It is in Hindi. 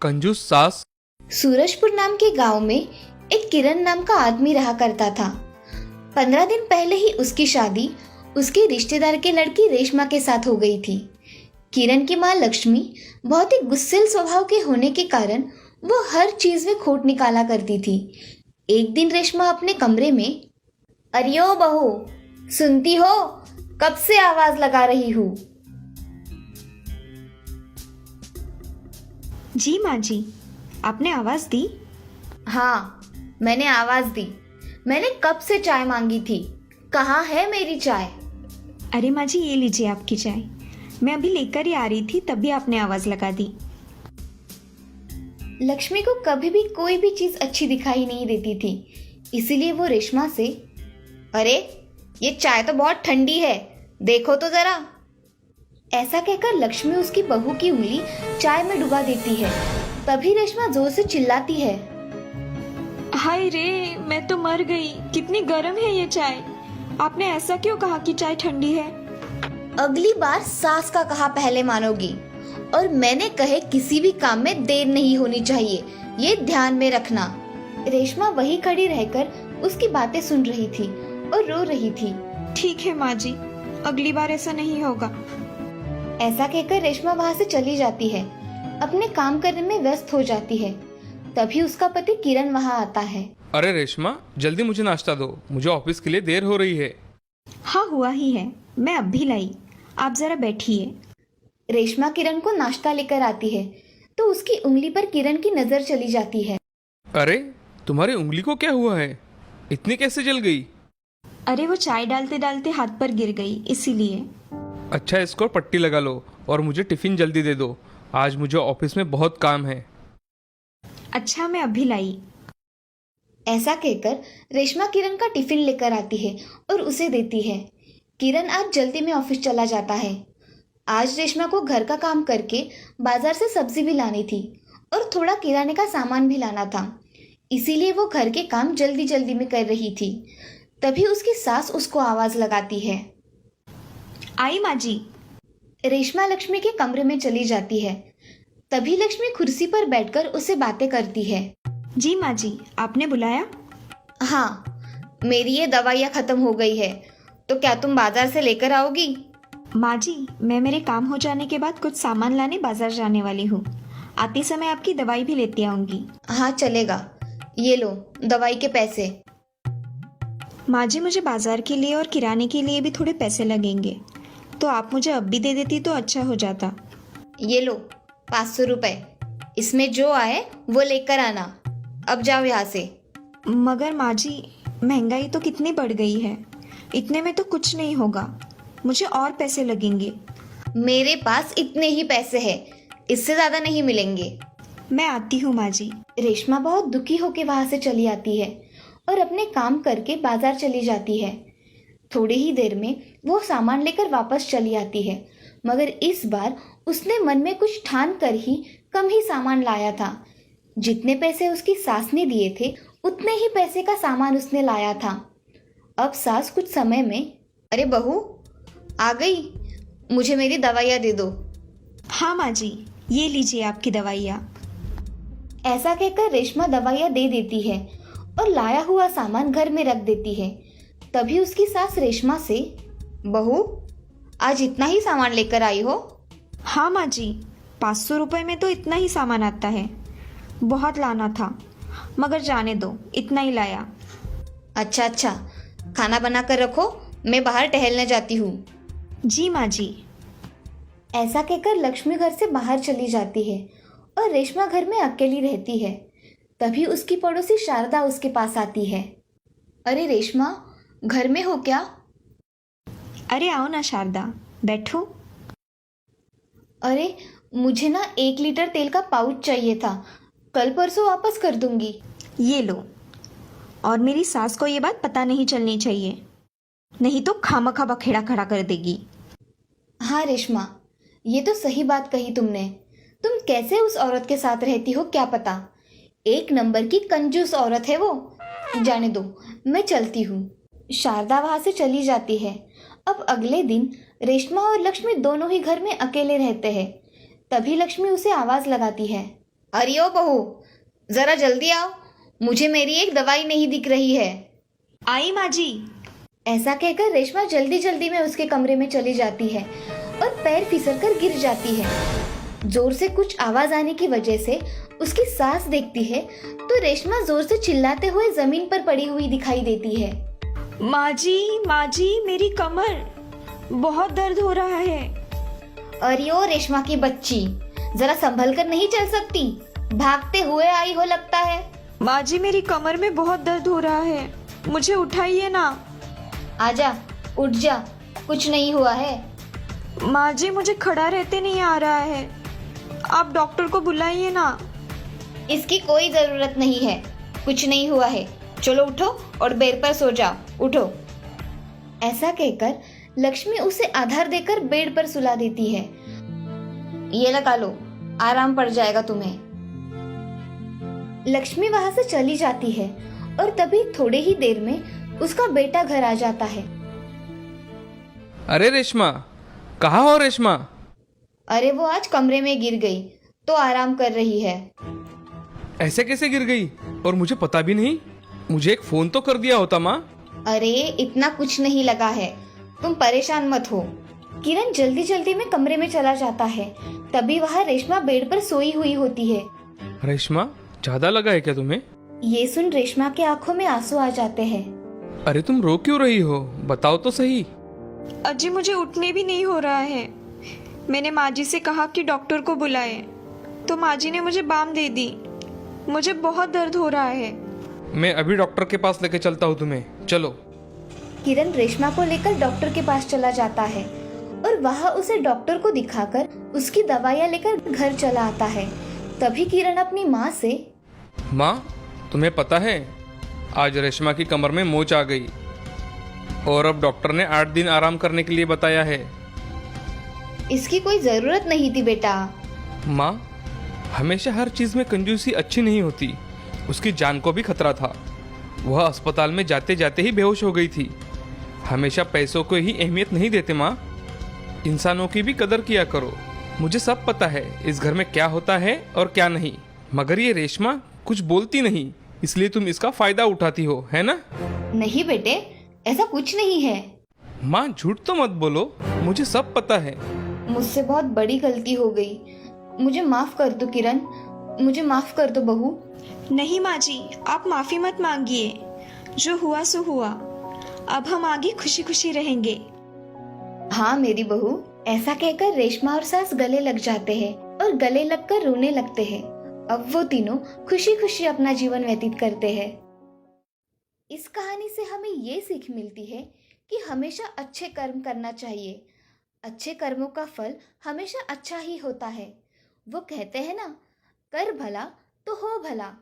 कंजूस सास। सूरजपुर नाम के गांव में एक किरण नाम का आदमी रहा करता था। 15 दिन पहले ही उसकी शादी उसके रिश्तेदार के लड़की रेशमा के साथ हो गई थी। किरण की माँ लक्ष्मी बहुत ही गुस्सैल स्वभाव के होने के कारण वो हर चीज में खोट निकाला करती थी। एक दिन रेशमा अपने कमरे में, अरे ओ बहू, सुनती हो? कब से आवाज लगा रही हूँ। जी माँ जी, आपने आवाज दी? हाँ, मैंने आवाज दी। मैंने कब से चाय मांगी थी। कहाँ है मेरी चाय? अरे माँ जी, ये लीजिए आपकी चाय। मैं अभी लेकर ही आ रही थी, तभी आपने आवाज लगा दी। लक्ष्मी को कभी भी कोई भी चीज अच्छी दिखाई नहीं देती थी, इसीलिए वो रेशमा से, अरे ये चाय तो बहुत ठंडी है, देखो तो जरा। ऐसा कहकर लक्ष्मी उसकी बहू की उंगली चाय में डुबा देती है। तभी रेशमा जोर से चिल्लाती है, हाय रे, मैं तो मर गई। कितनी गर्म है ये चाय। आपने ऐसा क्यों कहा कि चाय ठंडी है? अगली बार सास का कहा पहले मानोगी, और मैंने कहे किसी भी काम में देर नहीं होनी चाहिए, ये ध्यान में रखना। रेशमा वही खड़ी रहकर उसकी बातें सुन रही थी और रो रही थी। ठीक है माँ जी, अगली बार ऐसा नहीं होगा। ऐसा कहकर रेशमा वहां से चली जाती है, अपने काम करने में व्यस्त हो जाती है। तभी उसका पति किरण वहां आता है। अरे रेशमा, जल्दी मुझे नाश्ता दो, मुझे ऑफिस के लिए देर हो रही है। हाँ, हुआ ही है, मैं अब भी लाई। आप जरा बैठिए। रेशमा किरण को नाश्ता लेकर आती है तो उसकी उंगली पर किरण की नजर चली जाती है। अरे तुम्हारी उंगली को क्या हुआ है? इतनी कैसे जल गई? अरे वो चाय डालते डालते हाथ पर गिर गई, इसीलिए। अच्छा, इसको पट्टी लगा लो और मुझे टिफिन जल्दी दे दो, आज मुझे ऑफिस में बहुत काम है। अच्छा, मैं अभी लाई। ऐसा कहकर रेशमा किरण का टिफिन लेकर आती है और उसे देती है। किरण आज जल्दी में ऑफिस चला जाता है। आज रेशमा को घर का काम करके बाजार से सब्जी भी लानी थी और थोड़ा किराने का सामान भी लाना था, इसीलिए वो घर के काम जल्दी जल्दी में कर रही थी। तभी उसकी सास उसको आवाज लगाती है। आई माँ जी। रेशमा लक्ष्मी के कमरे में चली जाती है। तभी लक्ष्मी कुर्सी पर बैठकर उससे बातें करती है। जी माँ जी, आपने बुलाया? हाँ, मेरी ये दवाइयाँ खत्म हो गई है, तो क्या तुम बाजार से लेकर आओगी? माँ जी, मैं मेरे काम हो जाने के बाद कुछ सामान लाने बाजार जाने वाली हूँ। आते समय आपकी दवाई भी लेती आऊंगी। हाँ चलेगा, ये लो दवाई के पैसे। माँ जी, मुझे बाजार के लिए और किराने के लिए भी थोड़े पैसे लगेंगे, तो आप मुझे अब भी दे देती तो अच्छा हो जाता। ये लो 500 रुपए, इसमें जो आए वो लेकर आना। अब जाओ यहाँ से। मगर माँ जी, महंगाई तो कितनी बढ़ गई है, इतने में तो कुछ नहीं होगा, मुझे और पैसे लगेंगे। मेरे पास इतने ही पैसे हैं, इससे ज्यादा नहीं मिलेंगे। मैं आती हूँ माँ जी। रेशमा बहुत दुखी होकर वहां से चली आती है और अपने काम करके बाजार चली जाती है। थोड़ी ही देर में वो सामान लेकर वापस चली आती है, मगर इस बार उसने मन में कुछ ठान कर ही कम ही सामान लाया था। जितने पैसे उसकी सास ने दिए थे उतने ही पैसे का सामान उसने लाया था। अब सास कुछ समय में, अरे बहू आ गई, मुझे मेरी दवाइयाँ दे दो। हाँ माँ जी, ये लीजिए आपकी दवाइयाँ। ऐसा कहकर रेशमा दवाइयाँ दे देती है और लाया हुआ सामान घर में रख देती है। तभी उसकी सास रेशमा से, बहू आज इतना ही सामान लेकर आई हो? हाँ माँ जी, 500 रुपये में तो इतना ही सामान आता है, बहुत लाना था, मगर जाने दो, इतना ही लाया। अच्छा अच्छा, खाना बना कर रखो, मैं बाहर टहलने जाती हूँ। जी माँ जी। ऐसा कहकर लक्ष्मी घर से बाहर चली जाती है और रेशमा घर में अकेली रहती है। तभी उसकी पड़ोसी शारदा उसके पास आती है। अरे रेशमा, घर में हो क्या? अरे आओ ना शारदा, बैठो। अरे मुझे ना 1 लीटर तेल का पाउच चाहिए था, कल परसों वापस कर दूंगी। ये लो, और मेरी सास को ये बात पता नहीं चलनी चाहिए, नहीं तो खामखा बखेड़ा खड़ा कर देगी। हाँ रेशमा, ये तो सही बात कही तुमने। तुम कैसे उस औरत के साथ रहती हो क्या पता, एक नंबर की कंजूस औरत है वो। जाने दो, मैं चलती हूँ। शारदा वहां से चली जाती है। अब अगले दिन रेशमा और लक्ष्मी दोनों ही घर में अकेले रहते हैं। तभी लक्ष्मी उसे आवाज लगाती है। अरे ओ बहू, जरा जल्दी आओ, मुझे मेरी एक दवाई नहीं दिख रही है। आई माँ जी। ऐसा कहकर रेशमा जल्दी जल्दी में उसके कमरे में चली जाती है और पैर फिसल कर गिर जाती है। जोर से कुछ आवाज आने की वजह से उसकी सास देखती है तो रेशमा जोर से चिल्लाते हुए जमीन पर पड़ी हुई दिखाई देती है। माँ जी मेरी कमर, बहुत दर्द हो रहा है। अरे ओ रेशमा की बच्ची, जरा संभल कर नहीं चल सकती? भागते हुए आई हो लगता है। माँ जी मेरी कमर में बहुत दर्द हो रहा है, मुझे उठाइए ना। आजा, उठ जा, कुछ नहीं हुआ है। माँ जी मुझे खड़ा रहते नहीं आ रहा है, आप डॉक्टर को बुलाइए ना। इसकी कोई जरूरत नहीं है, कुछ नहीं हुआ है। चलो उठो और बेड पर सो जाओ, उठो। ऐसा कहकर लक्ष्मी उसे आधार देकर बेड पर सुला देती है। ये लगा लो, आराम पड़ जाएगा तुम्हें। लक्ष्मी वहां से चली जाती है और तभी थोड़े ही देर में उसका बेटा घर आ जाता है। अरे रेशमा, कहाँ हो रेशमा? अरे वो आज कमरे में गिर गई तो आराम कर रही है। ऐसे कैसे गिर गई और मुझे पता भी नहीं? मुझे एक फोन तो कर दिया होता माँ। अरे इतना कुछ नहीं लगा है, तुम परेशान मत हो। किरण जल्दी जल्दी में कमरे में चला जाता है। तभी वहाँ रेशमा बेड पर सोई हुई होती है। रेशमा, ज्यादा लगा है क्या तुम्हें? ये सुन रेशमा के आंखों में आंसू आ जाते हैं। अरे तुम रो क्यों रही हो, बताओ तो सही। अजी मुझे उठने भी नहीं हो रहा है। मैंने माँ जी से कहा कि डॉक्टर को बुलाए तो माँ जी ने मुझे बाम दे दी। मुझे बहुत दर्द हो रहा है। मैं अभी डॉक्टर के पास लेके चलता हूँ तुम्हें, चलो। किरण रेशमा को लेकर डॉक्टर के पास चला जाता है और वहाँ उसे डॉक्टर को दिखाकर उसकी दवाइयाँ लेकर घर चला आता है। तभी किरण अपनी माँ से, माँ, तुम्हें पता है आज रेशमा की कमर में मोच आ गई और अब डॉक्टर ने 8 दिन आराम करने के लिए बताया है। इसकी कोई जरूरत नहीं थी बेटा। माँ, हमेशा हर चीज़ में कंजूसी अच्छी नहीं होती। उसकी जान को भी खतरा था। वह अस्पताल में जाते जाते ही बेहोश हो गई थी। हमेशा पैसों को ही अहमियत नहीं देते माँ, इंसानों की भी कदर किया करो। मुझे सब पता है इस घर में क्या होता है और क्या नहीं, मगर ये रेशमा कुछ बोलती नहीं, इसलिए तुम इसका फायदा उठाती हो, है ना? नहीं बेटे, ऐसा कुछ नहीं है। माँ झूठ तो मत बोलो, मुझे सब पता है। मुझसे बहुत बड़ी गलती हो गई, मुझे माफ कर दो किरण, मुझे माफ कर दो बहू। नहीं माँ जी, आप माफी मत मांगिए। जो हुआ सो हुआ, अब हम आगे खुशी खुशी रहेंगे। हाँ मेरी बहू। ऐसा कहकर रेशमा और सास गले लग जाते हैं और गले लगकर रोने लगते हैं। अब वो तीनों खुशी खुशी अपना जीवन व्यतीत करते हैं। इस कहानी से हमें ये सीख मिलती है कि हमेशा अच्छे कर्म करना चाहिए। अच्छे कर्मों का फल हमेशा अच्छा ही होता है। वो कहते हैं ना, कर भला तो हो भला।